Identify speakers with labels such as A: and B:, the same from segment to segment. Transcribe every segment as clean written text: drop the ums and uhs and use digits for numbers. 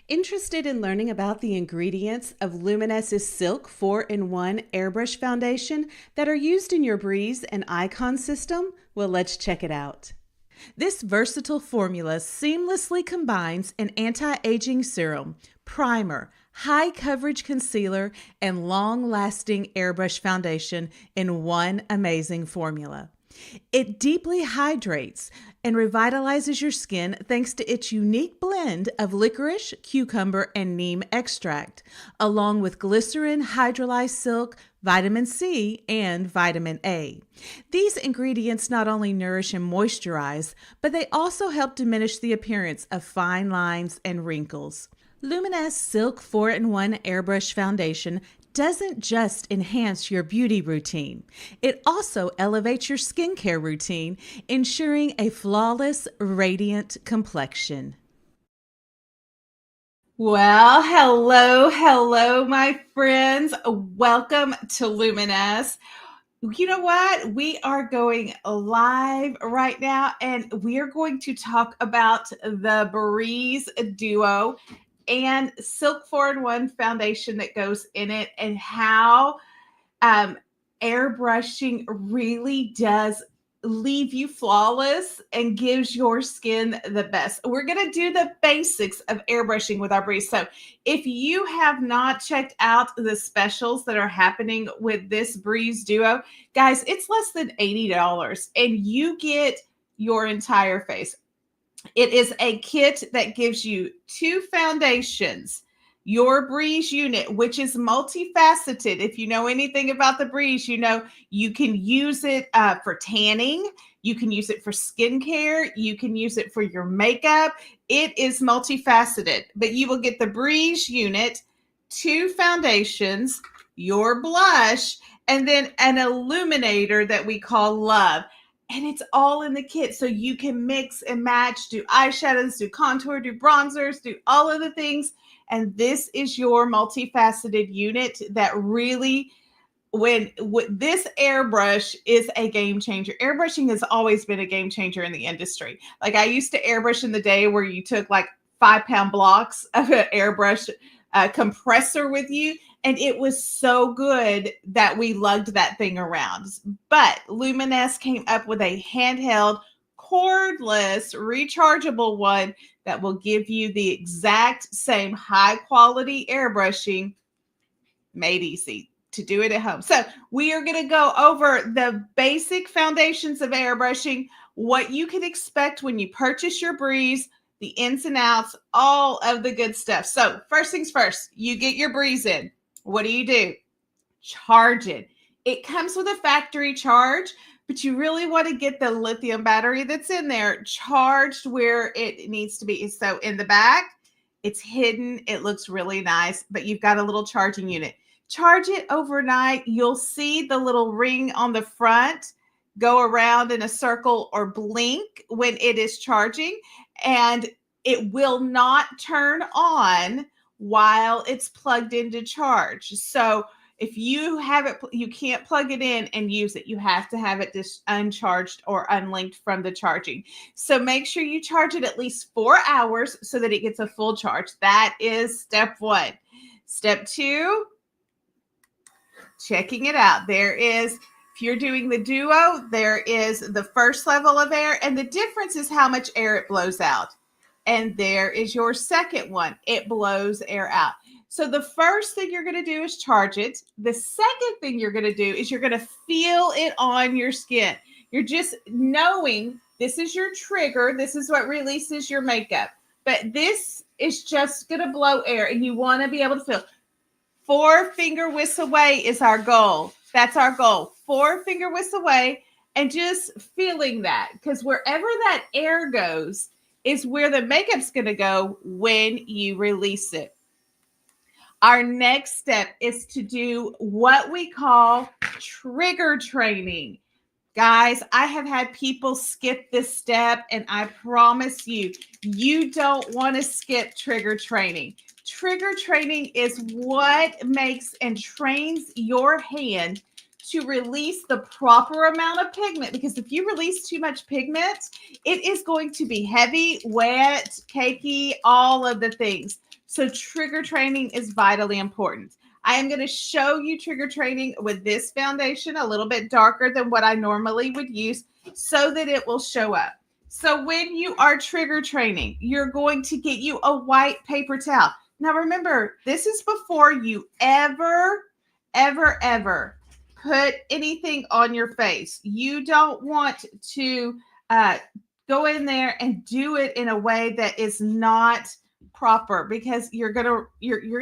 A: Interested in learning about the ingredients of Luminess's Silk 4-in-1 Airbrush Foundation that are used in your Breeze and Icon system? Well, let's check it out. This versatile formula seamlessly combines an anti-aging serum, primer, high coverage concealer, and long-lasting airbrush foundation in one amazing formula. It deeply hydrates and revitalizes your skin thanks to its unique blend of licorice, cucumber, and neem extract, along with glycerin, hydrolyzed silk, vitamin C, and vitamin A. These ingredients not only nourish and moisturize, but they also help diminish the appearance of fine lines and wrinkles. Luminess Silk 4-in-1 Airbrush Foundation doesn't just enhance your beauty routine. It also elevates your skincare routine, ensuring a flawless, radiant complexion. Well, hello, my friends. Welcome to Luminess. You know what? We are going live right now, and we are going to talk about the Breeze Duo and Silk 4-in-1 foundation that goes in it, and how airbrushing really does leave you flawless and gives your skin the best. We're going to do the basics of airbrushing with our Breeze. So if you have not checked out the specials that are happening with this Breeze Duo, guys, it's less than $80 and you get your entire face. It is a kit that gives you 2 foundations, your Breeze unit, which is multifaceted. If you know anything about the Breeze, you know you can use it for tanning. You can use it for skincare. You can use it for your makeup. It is multifaceted, but you will get the Breeze unit, 2 foundations, your blush, and then an illuminator that we call Love. And it's all in the kit. So you can mix and match, do eyeshadows, do contour, do bronzers, do all of the things. And this is your multifaceted unit that really, when this airbrush is a game changer. Airbrushing has always been a game changer in the industry. Like, I used to airbrush in the day where you took like 5-pound blocks of an airbrush compressor with you. And it was so good that we lugged that thing around. But Luminess came up with a handheld, cordless, rechargeable one that will give you the exact same high quality airbrushing made easy to do it at home. So we are going to go over the basic foundations of airbrushing, what you can expect when you purchase your Breeze, the ins and outs, all of the good stuff. So first things first, you get your Breeze in. What do? Charge it. It comes with a factory charge, but you really want to get the lithium battery that's in there charged where it needs to be. So in the back, it's hidden. It looks really nice, but you've got a little charging unit. Charge it overnight. You'll see the little ring on the front go around in a circle or blink when it is charging, and it will not turn on while it's plugged into charge. So if you have it, you can't plug it in and use it. You have to have it just uncharged or unlinked from the charging. So make sure you charge it at least 4 hours so that it gets a full charge. That is step 1. Step 2, checking it out. There is, if you're doing the Duo, there is the first level of air, and the difference is how much air it blows out. And there is your second one. It blows air out. So the first thing you're going to do is charge it. The second thing you're going to do is you're going to feel it on your skin. You're just knowing this is your trigger. This is what releases your makeup. But this is just going to blow air, and you want to be able to feel. 4-finger whisk away is our goal. That's our goal. 4-finger whisk away, and just feeling that, because wherever that air goes is where the makeup's going to go when you release it. Our next step is to do what we call trigger training. Guys, I have had people skip this step, and I promise you, you don't want to skip trigger training. Trigger training is what makes and trains your hand to release the proper amount of pigment, because if you release too much pigment, it is going to be heavy, wet, cakey, all of the things. So trigger training is vitally important. I am going to show you trigger training with this foundation a little bit darker than what I normally would use so that it will show up. So when you are trigger training, you're going to get you a white paper towel. Now remember, this is before you ever put anything on your face. You don't want to go in there and do it in a way that is not proper, because you're gonna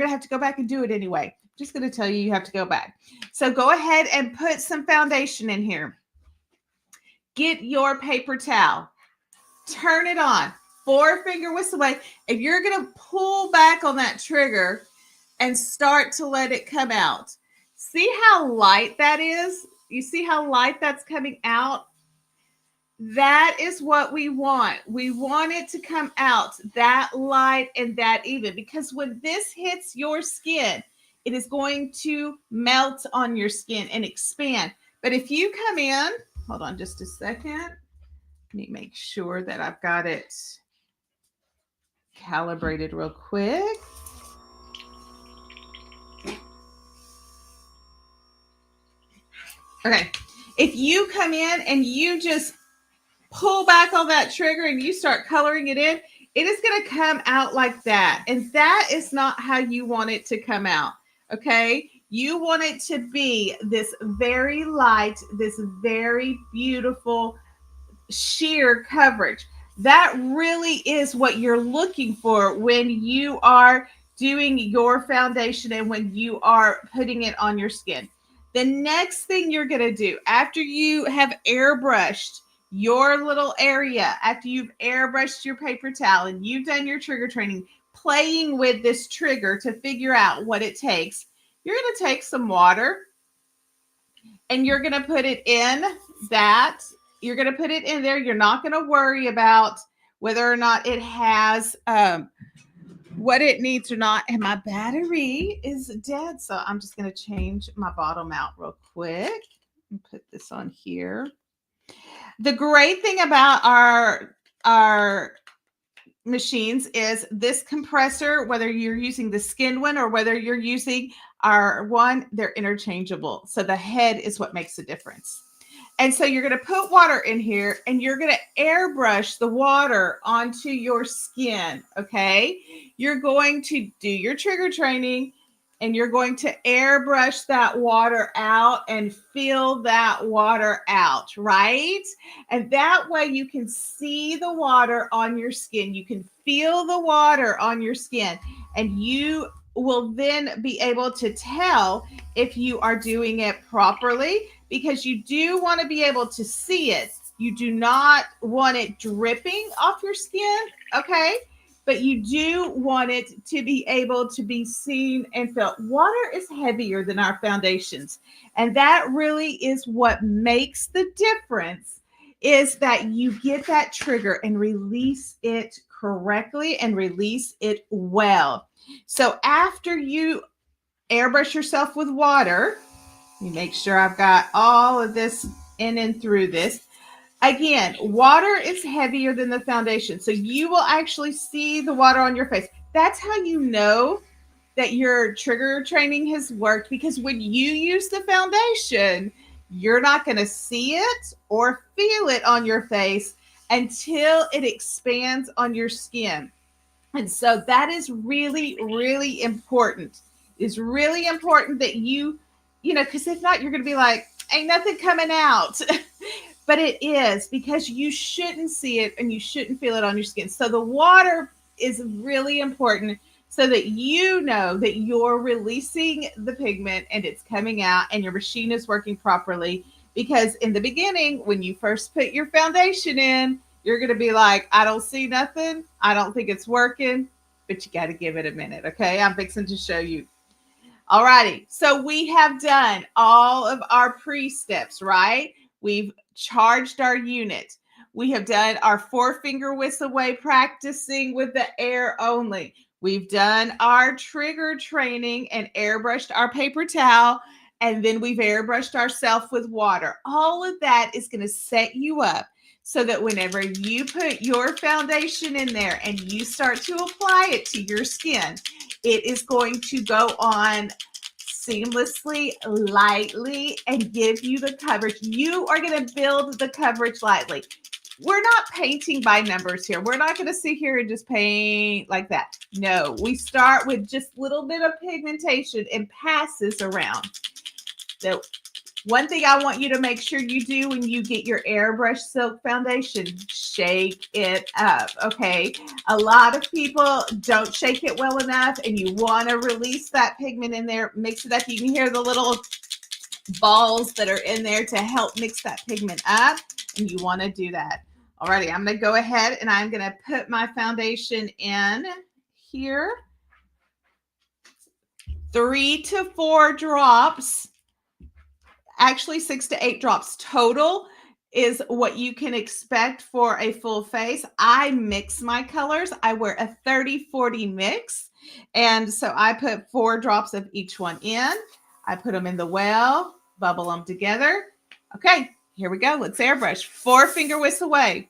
A: have to go back and do it anyway. Just gonna tell you have to go back. So go ahead and put some foundation in here. Get your paper towel. Turn it on. 4-finger whistle away. If you're gonna pull back on that trigger and start to let it come out. See how light that is? You see how light that's coming out? That is what we want. We want it to come out that light and that even, because when this hits your skin, it is going to melt on your skin and expand. But if you come in, hold on just a second. Let me make sure that I've got it calibrated real quick. Okay, if you come in and you just pull back on that trigger and you start coloring it in, it is going to come out like that. And that is not how you want it to come out. Okay, you want it to be this very light, this very beautiful sheer coverage. That really is what you're looking for when you are doing your foundation and when you are putting it on your skin. The next thing you're going to do after you have airbrushed your little area, after you've airbrushed your paper towel and you've done your trigger training, playing with this trigger to figure out what it takes, you're going to take some water and you're going to put it in that. You're going to put it in there. You're not going to worry about whether or not it has what it needs or not. And my battery is dead, so I'm just going to change my bottom out real quick and put this on here. The great thing about our machines is this compressor, whether you're using the skin one or whether you're using our one, they're interchangeable. So the head is what makes the difference. And so you're going to put water in here and you're going to airbrush the water onto your skin, okay? You're going to do your trigger training and you're going to airbrush that water out and feel that water out, right? And that way you can see the water on your skin. You can feel the water on your skin, and you will then be able to tell if you are doing it properly, because you do want to be able to see it. You do not want it dripping off your skin, okay? But you do want it to be able to be seen and felt. Water is heavier than our foundations. And that really is what makes the difference, is that you get that trigger and release it correctly and release it well. So after you airbrush yourself with water, you make sure I've got all of this in and through this. Again, water is heavier than the foundation, so you will actually see the water on your face. That's how you know that your trigger training has worked, because when you use the foundation, you're not going to see it or feel it on your face until it expands on your skin. And so that is really, really important. It's really important that you know, because if not, you're going to be like, ain't nothing coming out. But it is, because you shouldn't see it and you shouldn't feel it on your skin. So the water is really important so that you know that you're releasing the pigment and it's coming out and your machine is working properly. Because in the beginning, when you first put your foundation in, you're going to be like, I don't see nothing. I don't think it's working, but you got to give it a minute. Okay. I'm fixing to show you. All righty. So we have done all of our pre-steps, right? We've charged our unit. We have done our 4-finger whistle way practicing with the air only. We've done our trigger training and airbrushed our paper towel and then we've airbrushed ourselves with water. All of that is going to set you up so that whenever you put your foundation in there and you start to apply it to your skin, it is going to go on seamlessly, lightly, and give you the coverage. You are going to build the coverage lightly. We're not painting by numbers here. We're not going to sit here and just paint like that. No, we start with just a little bit of pigmentation and pass this around. So one thing I want you to make sure you do when you get your Airbrush Silk Foundation, shake it up, okay? A lot of people don't shake it well enough, and you want to release that pigment in there. Mix it up. You can hear the little balls that are in there to help mix that pigment up, and you want to do that. Alrighty, I'm going to go ahead and I'm going to put my foundation in here. 3 to 4 drops. Actually 6 to 8 drops total is what you can expect for a full face. I mix my colors. I wear a 30-40 mix. And so I put 4 drops of each one in. I put them in the well, bubble them together. Okay, here we go. Let's airbrush. 4 finger whisk away.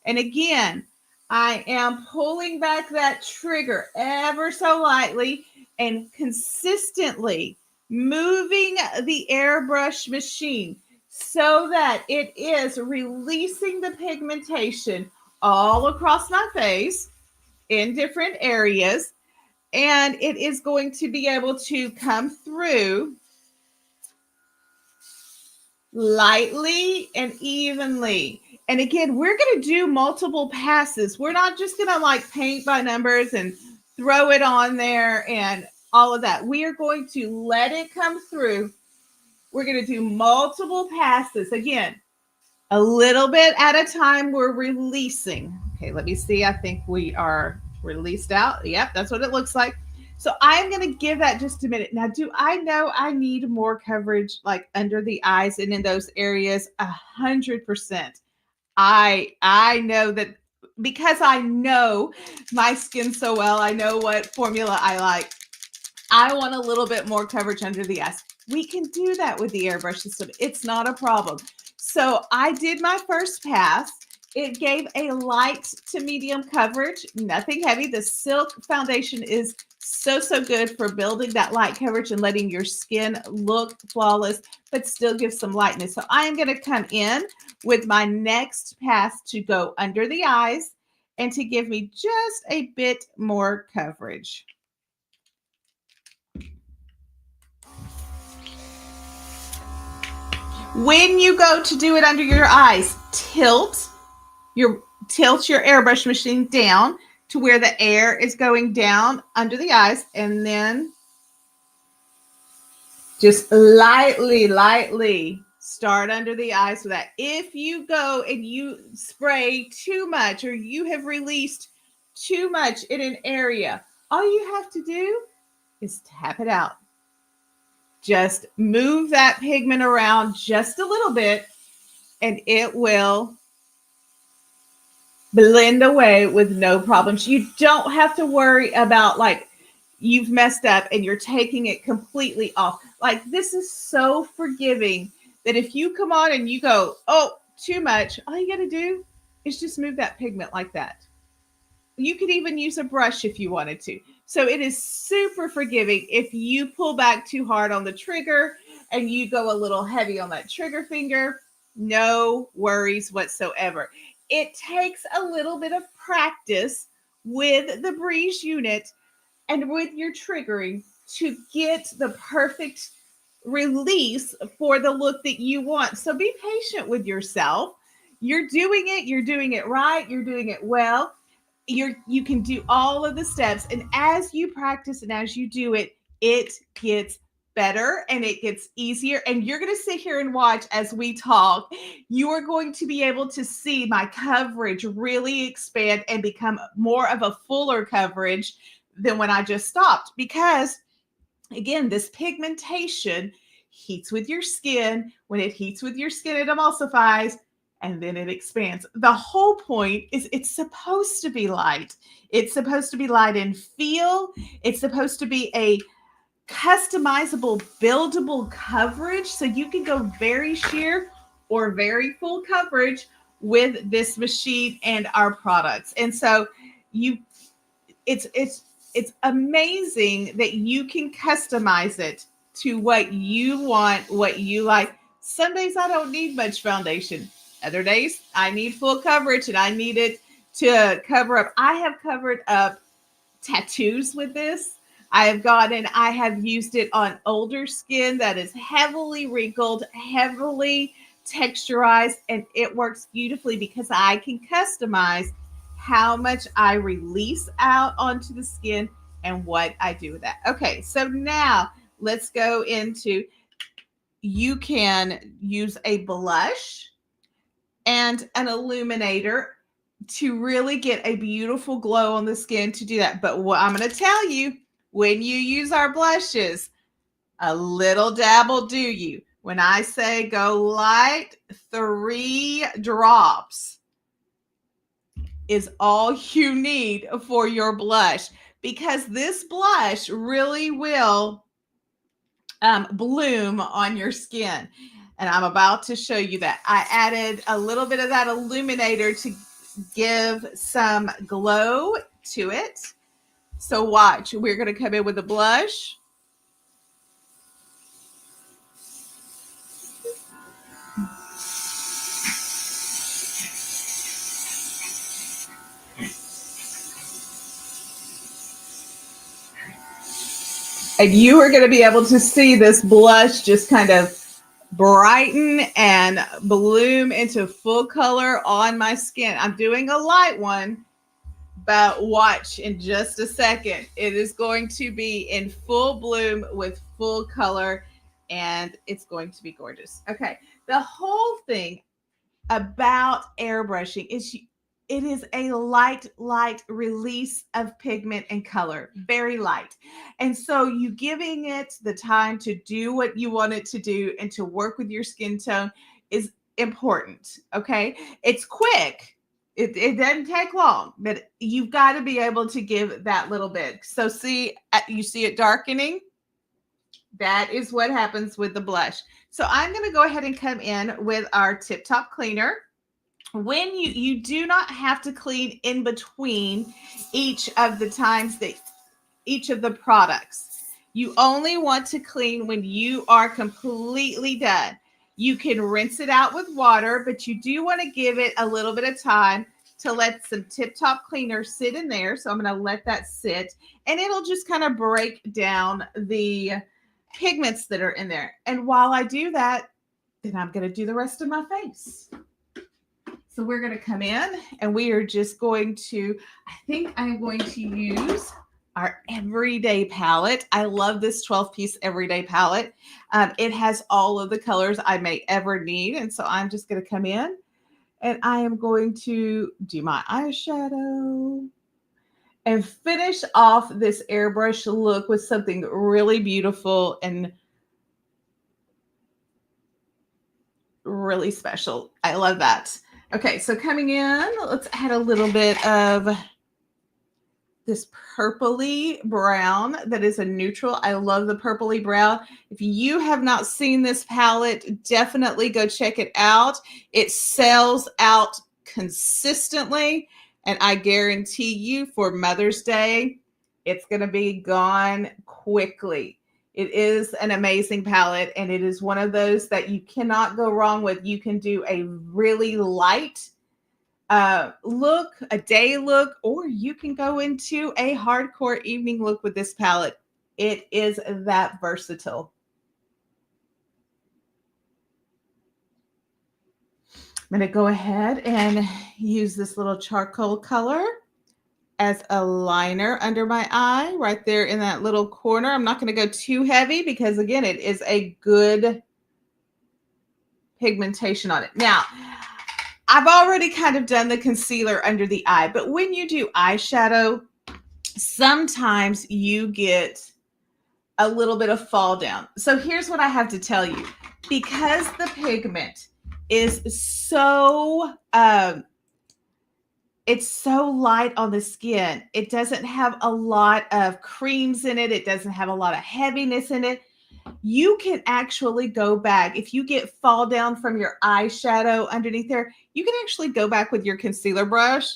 A: And again, I am pulling back that trigger ever so lightly and consistently moving the airbrush machine so that it is releasing the pigmentation all across my face in different areas, and it is going to be able to come through lightly and evenly. And again, we're going to do multiple passes. We're not just going to like paint by numbers and throw it on there and all of that. We are going to let it come through. We're going to do multiple passes. Again, a little bit at a time, we're releasing. Okay, let me see. I think we are released out. Yep, that's what it looks like. So I'm going to give that just a minute. Now, do I know I need more coverage like under the eyes and in those areas? 100%. I know that because I know my skin so well. I know what formula I like. I want a little bit more coverage under the eyes. We can do that with the airbrush system. It's not a problem. So I did my first pass. It gave a light to medium coverage, nothing heavy. The Silk Foundation is so good for building that light coverage and letting your skin look flawless, but still give some lightness. So I am going to come in with my next pass to go under the eyes and to give me just a bit more coverage. When you go to do it under your eyes, tilt your airbrush machine down to where the air is going down under the eyes, and then just lightly start under the eyes with that. If you go and you spray too much or you have released too much in an area, all you have to do is tap it out. Just move that pigment around just a little bit and it will blend away with no problems. You don't have to worry about like you've messed up and you're taking it completely off. Like this is so forgiving that if you come on and you go, oh, too much, all you got to do is just move that pigment like that. You could even use a brush if you wanted to. So it is super forgiving if you pull back too hard on the trigger and you go a little heavy on that trigger finger. No worries whatsoever. It takes a little bit of practice with the Breeze unit and with your triggering to get the perfect release for the look that you want. So be patient with yourself. You're doing it right, you're doing it well. You can do all of the steps, and as you practice and as you do it, it gets better and it gets easier. And you're going to sit here and watch as we talk. You are going to be able to see my coverage really expand and become more of a fuller coverage than when I just stopped. Because again, this pigmentation heats with your skin. When it heats with your skin, it emulsifies and then it expands. The whole point is it's supposed to be light. It's supposed to be light in feel. It's supposed to be a customizable, buildable coverage. So you can go very sheer or very full coverage with this machine and our products. And so you it's amazing that you can customize it to what you want, what you like. Some days I don't need much foundation. Other days I need full coverage and I need it to cover up. I have covered up tattoos with this. I have used it on older skin that is heavily wrinkled, heavily texturized, and it works beautifully because I can customize how much I release out onto the skin and what I do with that. Okay, so now let's go into, you can use a blush and an illuminator to really get a beautiful glow on the skin to do that. But what I'm going to tell you, when you use our blushes, a little dab will do you. When I say go light, 3 drops is all you need for your blush, because this blush really will bloom on your skin. And I'm about to show you that. I added a little bit of that illuminator to give some glow to it. So watch, we're going to come in with a blush. And you are going to be able to see this blush just kind of brighten and bloom into full color on my skin. I'm doing a light one, but watch in just a second. It is going to be in full bloom with full color, and it's going to be gorgeous. Okay, the whole thing about airbrushing is it is a light release of pigment and color, very light. And so you giving it the time to do what you want it to do and to work with your skin tone is important. Okay, it's quick. It doesn't take long, but you've got to be able to give that little bit. So see, you see it darkening? That is what happens with the blush. So I'm going to go ahead and come in with our Tip Top Cleaner. When you do not have to clean in between each of the times that each of the products. You only want to clean when you are completely done. You can rinse it out with water, but you do want to give it a little bit of time to let some Tip Top Cleaner sit in there. So I'm going to let that sit, and it'll just kind of break down the pigments that are in there. And while I do that, then I'm going to do the rest of my face. So we're going to come in and we are just going to, I think I'm going to use our everyday palette. I love this 12-piece everyday palette. It has all of the colors I may ever need. And so I'm just going to come in and I am going to do my eyeshadow and finish off this airbrush look with something really beautiful and really special. I love that. Okay, so coming in, let's add a little bit of this purpley brown that is a neutral. I love the purpley brown. If you have not seen this palette, definitely go check it out. It sells out consistently, and I guarantee you for Mother's Day, it's going to be gone quickly. It is an amazing palette, and it is one of those that you cannot go wrong with. You can do a really light look, a day look, or you can go into a hardcore evening look with this palette. It is that versatile. I'm going to go ahead and use this little charcoal color as a liner under my eye right there in that little corner. I'm not going to go too heavy because, again, it is a good pigmentation on it. Now, I've already kind of done the concealer under the eye, but when you do eyeshadow, sometimes you get a little bit of fall down. So here's what I have to tell you. Because the pigment is so It's so light on the skin. It doesn't have a lot of creams in it. It doesn't have a lot of heaviness in it. You can actually go back. If you get fall down from your eyeshadow underneath there, you can actually go back with your concealer brush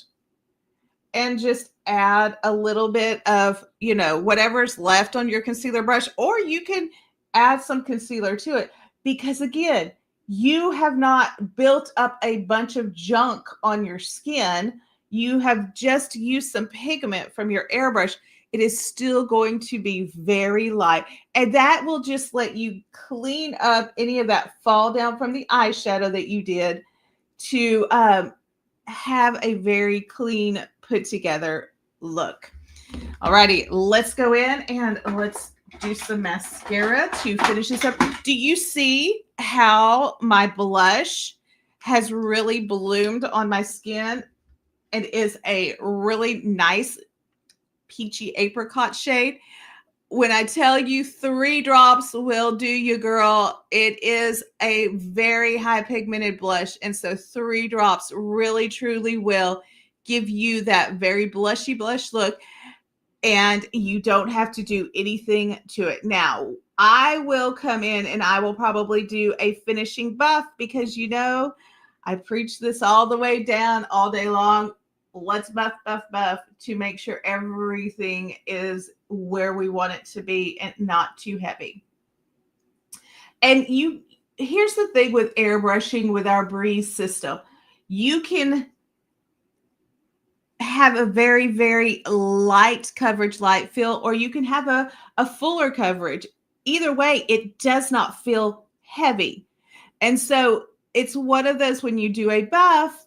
A: and just add a little bit of, whatever's left on your concealer brush, or you can add some concealer to it. Because again, you have not built up a bunch of junk on your skin. You have just used some pigment from your airbrush. It is still going to be very light. And that will just let you clean up any of that fall down from the eyeshadow that you did to have a very clean, put together look. Alrighty, let's go in and let's do some mascara to finish this up. Do you see how my blush has really bloomed on my skin? It is a really nice peachy apricot shade. When I tell you 3 drops will do you, girl, it is a very high pigmented blush. And so 3 drops really, truly will give you that very blushy blush look. And you don't have to do anything to it. Now, I will come in and I will probably do a finishing buff because, I preach this all the way down all day long. Let's buff, buff, buff to make sure everything is where we want it to be and not too heavy. And here's the thing with airbrushing with our Breeze system. You can have a very, very light coverage, light feel, or you can have a fuller coverage. Either way, it does not feel heavy. And so it's one of those, when you do a buff,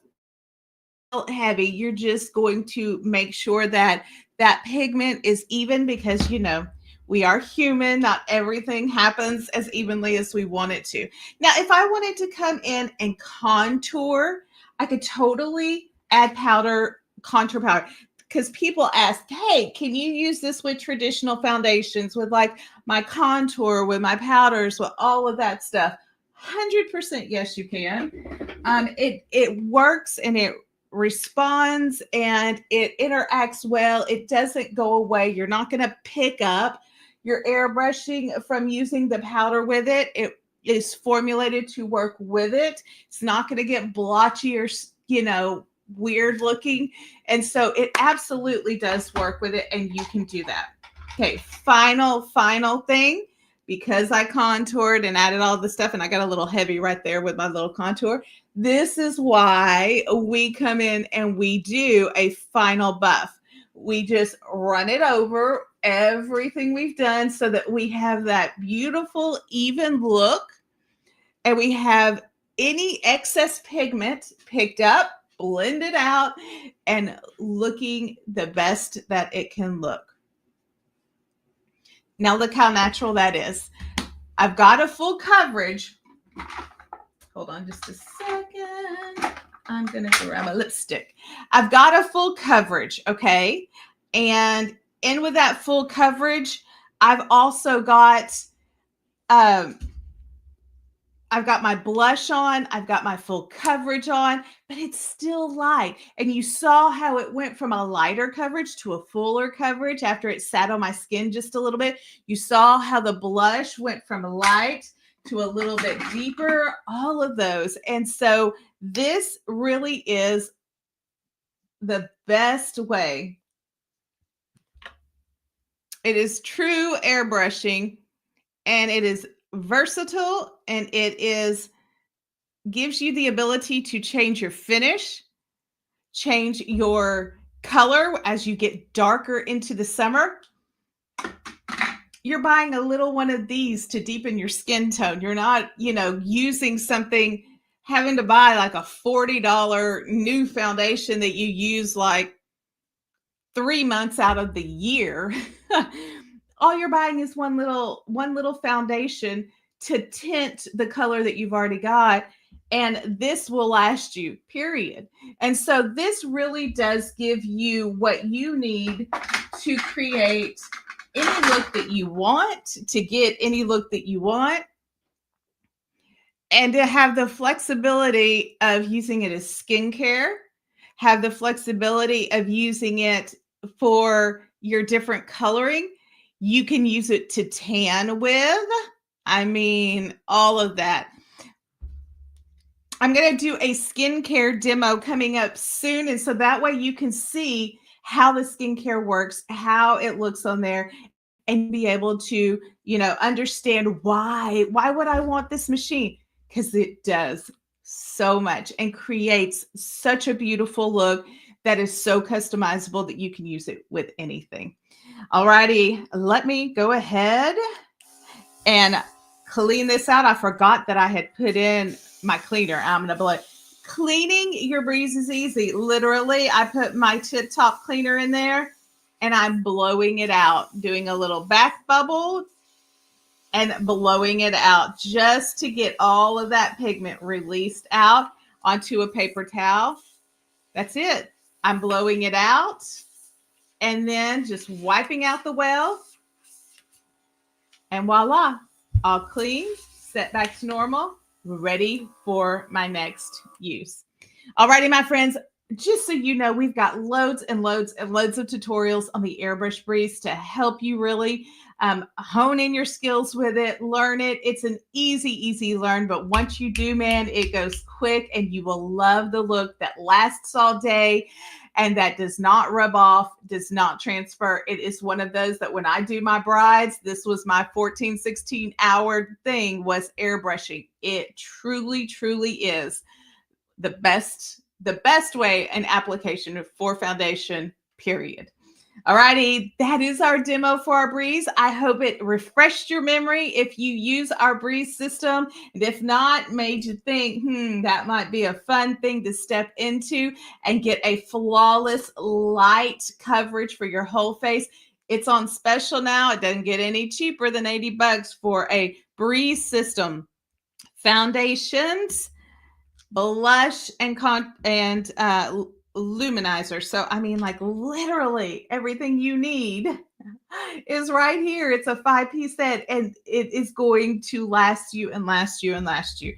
A: heavy, you're just going to make sure that that pigment is even because, we are human. Not everything happens as evenly as we want it to. Now, if I wanted to come in and contour, I could totally add contour powder, because people ask, hey, can you use this with traditional foundations, with like my contour, with my powders, with all of that stuff? 100% yes, you can. It works and it responds and it interacts well. It doesn't go away. You're not going to pick up your airbrushing from using the powder with it. It is formulated to work with it. It's not going to get blotchy or, weird looking. And so it absolutely does work with it, and you can do that. Okay, final thing, because I contoured and added all the stuff and I got a little heavy right there with my little contour. This is why we come in and we do a final buff. We just run it over everything we've done so that we have that beautiful, even look, and we have any excess pigment picked up, blended out, and looking the best that it can look. Now look how natural that is. I've got a full coverage. Hold on just a second. I'm going to grab a lipstick. I've got a full coverage, okay? And in with that full coverage, I've also got I've got my blush on, I've got my full coverage on, but it's still light. And you saw how it went from a lighter coverage to a fuller coverage after it sat on my skin just a little bit. You saw how the blush went from light to a little bit deeper, all of those. And so this really is the best way. It is true airbrushing, and it is versatile, and it gives you the ability to change your finish, change your color as you get darker into the summer. You're buying a little one of these to deepen your skin tone. You're not, using something, having to buy like a $40 new foundation that you use like 3 months out of the year. All you're buying is one little foundation to tint the color that you've already got. And this will last you, period. And so this really does give you what you need to create any look that you want, to get any look that you want, and to have the flexibility of using it as skincare, have the flexibility of using it for your different coloring. You can use it to tan with. I mean, all of that. I'm going to do a skincare demo coming up soon. And so that way you can see how the skincare works, how it looks on there, and be able to, understand why would I want this machine? Because it does so much and creates such a beautiful look that is so customizable that you can use it with anything. All righty, let me go ahead and clean this out. I forgot that I had put in my cleaner. I'm going to blow it. Cleaning your breeze is easy. Literally, I put my tip top cleaner in there and I'm blowing it out, doing a little back bubble and blowing it out just to get all of that pigment released out onto a paper towel. That's it. I'm blowing it out and then just wiping out the well. And voila, all clean, set back to normal, ready for my next use. Alrighty, my friends, just so you know, we've got loads and loads and loads of tutorials on the Airbrush Breeze to help you really hone in your skills with it, learn it. It's an easy learn, but once you do, man, it goes quick and you will love the look that lasts all day and that does not rub off, does not transfer. It is one of those that when I do my brides, this was my 14, 16-hour thing, was airbrushing. It truly is the best way an application for foundation, period. All righty, that is our demo for our Breeze. I hope it refreshed your memory if you use our Breeze system. And if not, made you think, that might be a fun thing to step into and get a flawless light coverage for your whole face. It's on special now. It doesn't get any cheaper than $80 for a Breeze system. Foundations, blush, and luminizer. So, I mean, like literally everything you need is right here. It's a 5-piece set and it is going to last you and last you and last you.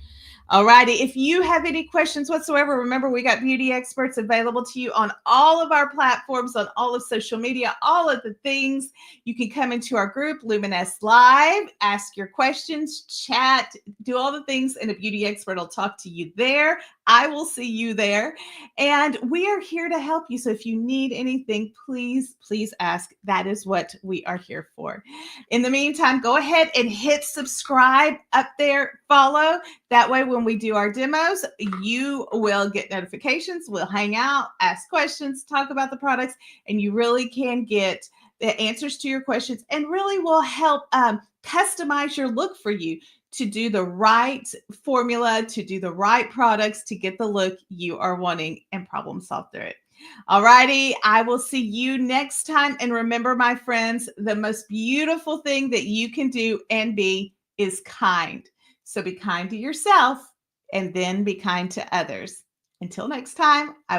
A: All righty. If you have any questions whatsoever, remember we got beauty experts available to you on all of our platforms, on all of social media, all of the things. You can come into our group, Luminess Live, ask your questions, chat, do all the things, and a beauty expert will talk to you there. I will see you there. And we are here to help you. So if you need anything, please ask. That is what we are here for. In the meantime, go ahead and hit subscribe up there, follow. That way, when we do our demos, you will get notifications. We'll hang out, ask questions, talk about the products, and you really can get the answers to your questions and really will help customize your look for you to do the right formula, to do the right products, to get the look you are wanting and problem solve through it. All righty, I will see you next time. And remember, my friends, the most beautiful thing that you can do and be is kind. So be kind to yourself and then be kind to others. Until next time, I